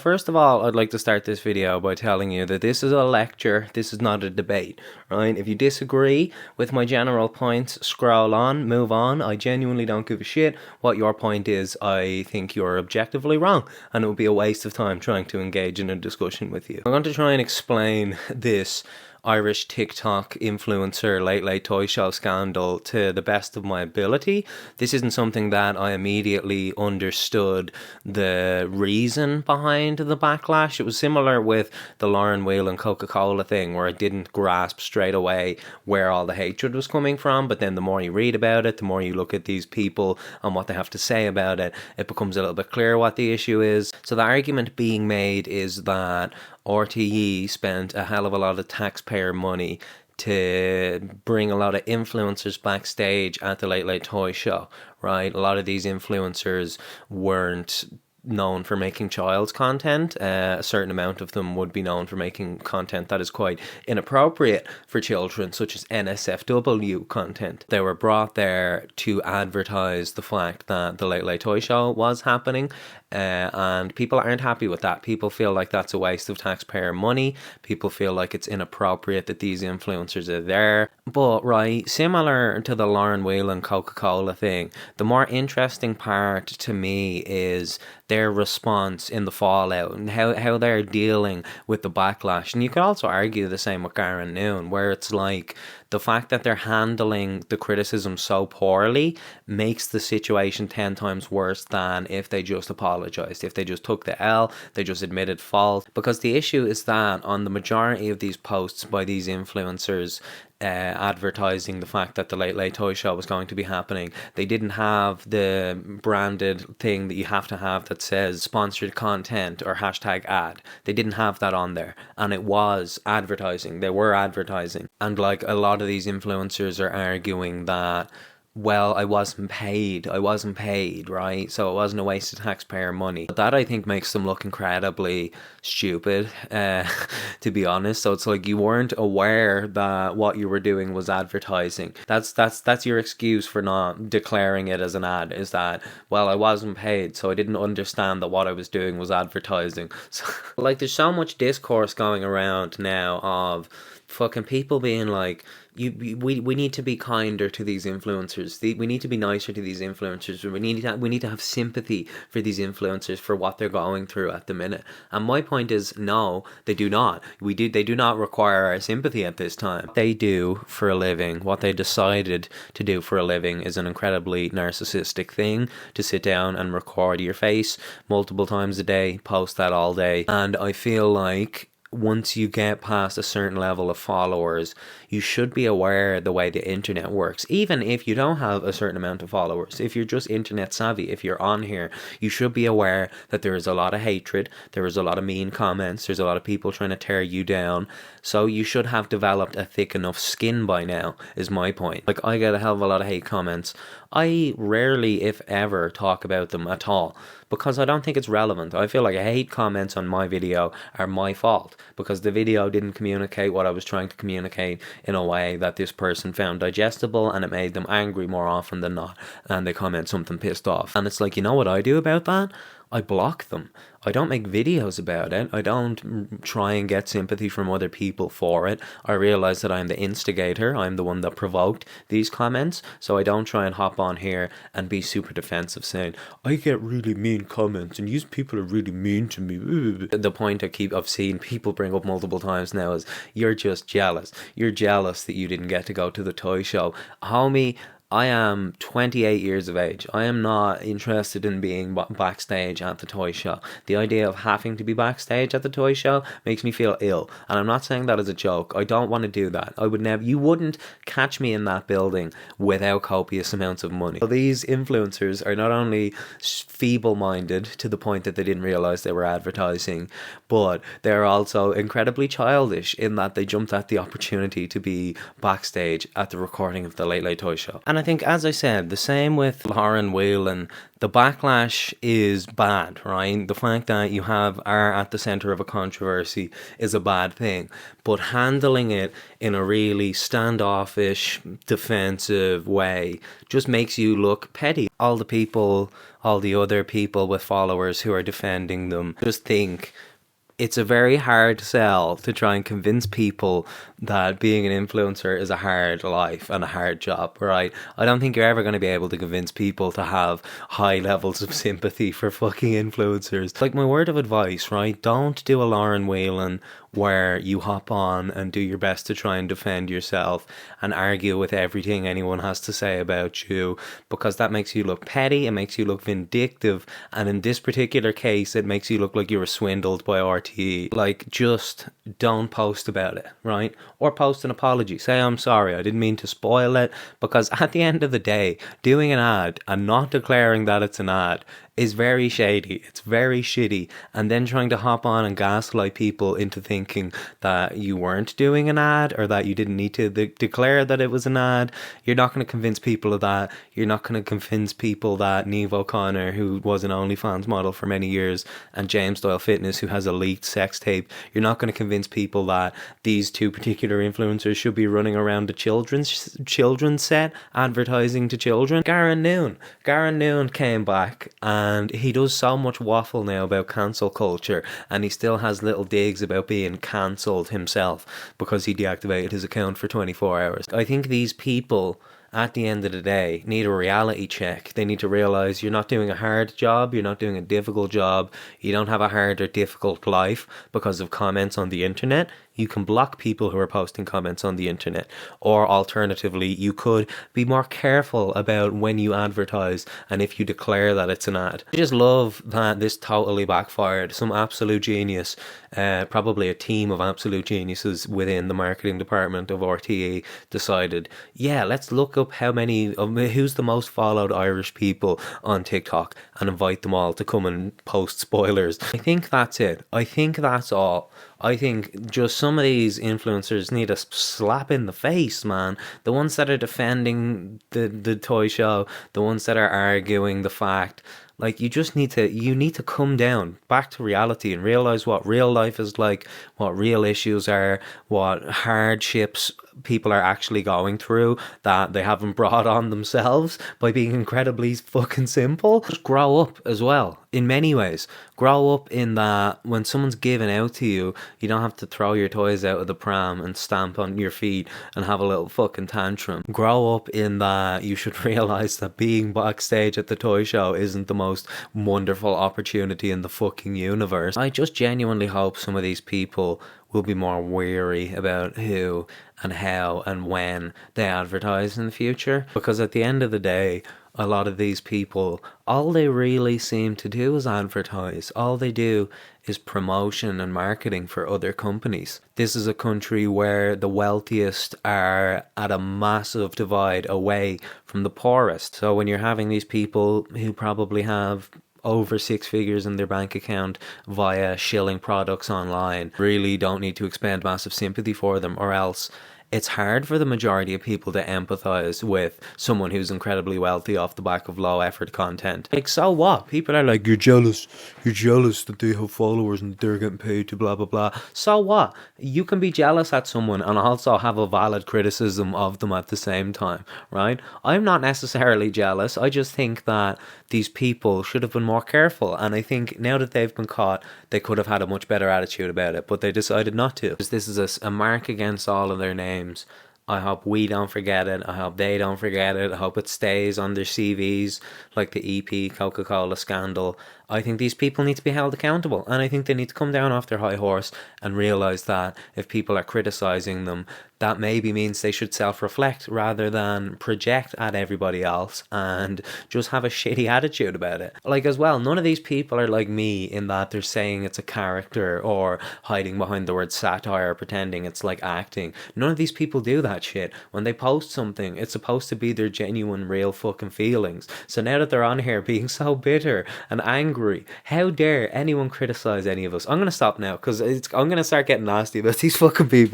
first of all, I'd like to start this video by telling you that this is a lecture, this is not a debate, right? If you disagree with my general points, scroll on, move on. I genuinely don't give a shit what your point is. I think you're objectively wrong, and it would be a waste of time trying to engage in a discussion with you. I'm going to try and explain this Irish TikTok influencer late toy show scandal to the best of my ability. This isn't something that I immediately understood the reason behind the backlash. It was similar with the Lauren Whelan Coca-Cola thing, where I didn't grasp straight away where all the hatred was coming from, but then the more you read about it, the more you look at these people and what they have to say about it, it becomes a little bit clearer what the issue is. So the argument being made is that RTE spent a hell of a lot of taxpayer money to bring a lot of influencers backstage at the Late Toy Show, right? A lot of these influencers weren't known for making child's content. A certain amount of them would be known for making content that is quite inappropriate for children, such as NSFW content. They were brought there to advertise the fact that the Late Toy Show was happening, and people aren't happy with that. People feel like that's a waste of taxpayer money. People feel like it's inappropriate that these influencers are there. But, right, similar to the Lauren Whelan Coca-Cola thing, the more interesting part to me is their response in the fallout and how they're dealing with the backlash. And you could also argue the same with Garen Noon, where it's like the fact that they're handling the criticism so poorly makes the situation 10 times worse than if they just apologized, if they just took the L, they just admitted fault. Because the issue is that on the majority of these posts by these influencers advertising the fact that the Late Toy Show was going to be happening, they didn't have the branded thing that you have to have that says sponsored content or hashtag ad. They didn't have that on there, and it was advertising. They were advertising. And like a lot of these influencers are arguing that, well, I wasn't paid, right? So it wasn't a waste of taxpayer money. But that, I think, makes them look incredibly stupid, to be honest. So it's like you weren't aware that what you were doing was advertising. That's your excuse for not declaring it as an ad, is that, well, I wasn't paid, so I didn't understand that what I was doing was advertising. So, like, there's so much discourse going around now of fucking people being like, we need to be kinder to these influencers. We need to be nicer to these influencers. We need to have sympathy for these influencers for what they're going through at the minute. And my point is, no, they do not. They do not require our sympathy at this time. What they do for a living, what they decided to do for a living, is an incredibly narcissistic thing, to sit down and record your face multiple times a day, post that all day. And I feel like once you get past a certain level of followers, you should be aware of the way the internet works. Even if you don't have a certain amount of followers, if you're just internet savvy, if you're on here, you should be aware that there is a lot of hatred, there is a lot of mean comments, there's a lot of people trying to tear you down. So you should have developed a thick enough skin by now, is my point. Like, I get a hell of a lot of hate comments. I rarely, if ever, talk about them at all, because I don't think it's relevant. I feel like hate comments on my video are my fault, because the video didn't communicate what I was trying to communicate in a way that this person found digestible, and it made them angry more often than not, and they comment something pissed off. And it's like, you know what I do about that? I block them. I don't make videos about it. I don't try and get sympathy from other people for it. I realize that I'm the instigator. I'm the one that provoked these comments. So I don't try and hop on here and be super defensive saying, I get really mean comments and these people are really mean to me. The point I've seen people bring up multiple times now is, you're just jealous. You're jealous that you didn't get to go to the toy show. Homie, I am 28 years of age. I am not interested in being backstage at the toy show. The idea of having to be backstage at the toy show makes me feel ill. And I'm not saying that as a joke. I don't want to do that. You wouldn't catch me in that building without copious amounts of money. So these influencers are not only feeble-minded to the point that they didn't realize they were advertising, but they're also incredibly childish in that they jumped at the opportunity to be backstage at the recording of the Late Toy Show. And at think, as I said, the same with Lauren Whelan. The backlash is bad, right? The fact that you are at the center of a controversy is a bad thing. But handling it in a really standoffish, defensive way just makes you look petty. All the other people with followers who are defending them just think it's a very hard sell to try and convince people that being an influencer is a hard life and a hard job, right? I don't think you're ever going to be able to convince people to have high levels of sympathy for fucking influencers. Like, my word of advice, right? Don't do a Lauren Whelan where you hop on and do your best to try and defend yourself and argue with everything anyone has to say about you, because that makes you look petty, it makes you look vindictive, and in this particular case, it makes you look like you were swindled by RTE. Like, just don't post about it, right? Or post an apology. Say, I'm sorry, I didn't mean to spoil it, because at the end of the day, doing an ad and not declaring that it's an ad is very shady. It's very shitty. And then trying to hop on and gaslight people into thinking that you weren't doing an ad or that you didn't need to declare that it was an ad. You're not going to convince people of that. You're not going to convince people that Niamh O'Connor, who was an OnlyFans model for many years, and James Doyle Fitness, who has a leaked sex tape, you're not going to convince people that these two particular influencers should be running around a children's set advertising to children. Garen Noon came back and he does so much waffle now about cancel culture, and he still has little digs about being cancelled himself because he deactivated his account for 24 hours. I think these people, at the end of the day, need a reality check. They need to realise you're not doing a hard job, you're not doing a difficult job, you don't have a hard or difficult life because of comments on the internet. You can block people who are posting comments on the internet. Or alternatively, you could be more careful about when you advertise and if you declare that it's an ad. I just love that this totally backfired. Some absolute genius, probably a team of absolute geniuses within the marketing department of RTE decided, yeah, let's look up who's the most followed Irish people on TikTok and invite them all to come and post spoilers. I think that's it. I think that's all. I think just some of these influencers need a slap in the face, man. The ones that are defending the toy show, the ones that are arguing the fact, like, you need to come down back to reality and realize what real life is like, what real issues are, what hardships people are actually going through that they haven't brought on themselves by being incredibly fucking simple. Just grow up as well, in many ways. Grow up in that when someone's giving out to you, you don't have to throw your toys out of the pram and stamp on your feet and have a little fucking tantrum. Grow up in that you should realize that being backstage at the toy show isn't the most wonderful opportunity in the fucking universe. I just genuinely hope some of these people will be more wary about who and how and when they advertise in the future, because at the end of the day, a lot of these people, all they really seem to do is advertise. All they do is promotion and marketing for other companies. This is a country where the wealthiest are at a massive divide away from the poorest. So when you're having these people who probably have over 6 figures in their bank account via shilling products online, really don't need to expend massive sympathy for them, or else it's hard for the majority of people to empathize with someone who's incredibly wealthy off the back of low effort content. Like, so what? People are like, you're jealous that they have followers and they're getting paid to blah blah blah. So what? You can be jealous at someone and also have a valid criticism of them at the same time, right? I'm not necessarily jealous. I just think that these people should have been more careful, and I think now that they've been caught, they could have had a much better attitude about it, but they decided not to. This is a mark against all of their names. I hope we don't forget it. I hope they don't forget it. I hope it stays on their CVs like the EP Coca-Cola scandal. I think these people need to be held accountable, and I think they need to come down off their high horse and realise that if people are criticising them, that maybe means they should self-reflect rather than project at everybody else and just have a shitty attitude about it. Like, as well, none of these people are like me in that they're saying it's a character or hiding behind the word satire, pretending it's like acting. None of these people do that shit. When they post something, it's supposed to be their genuine, real fucking feelings. So now that they're on here being so bitter and angry, how dare anyone criticise any of us? I'm going to stop now because I'm going to start getting nasty about these fucking people.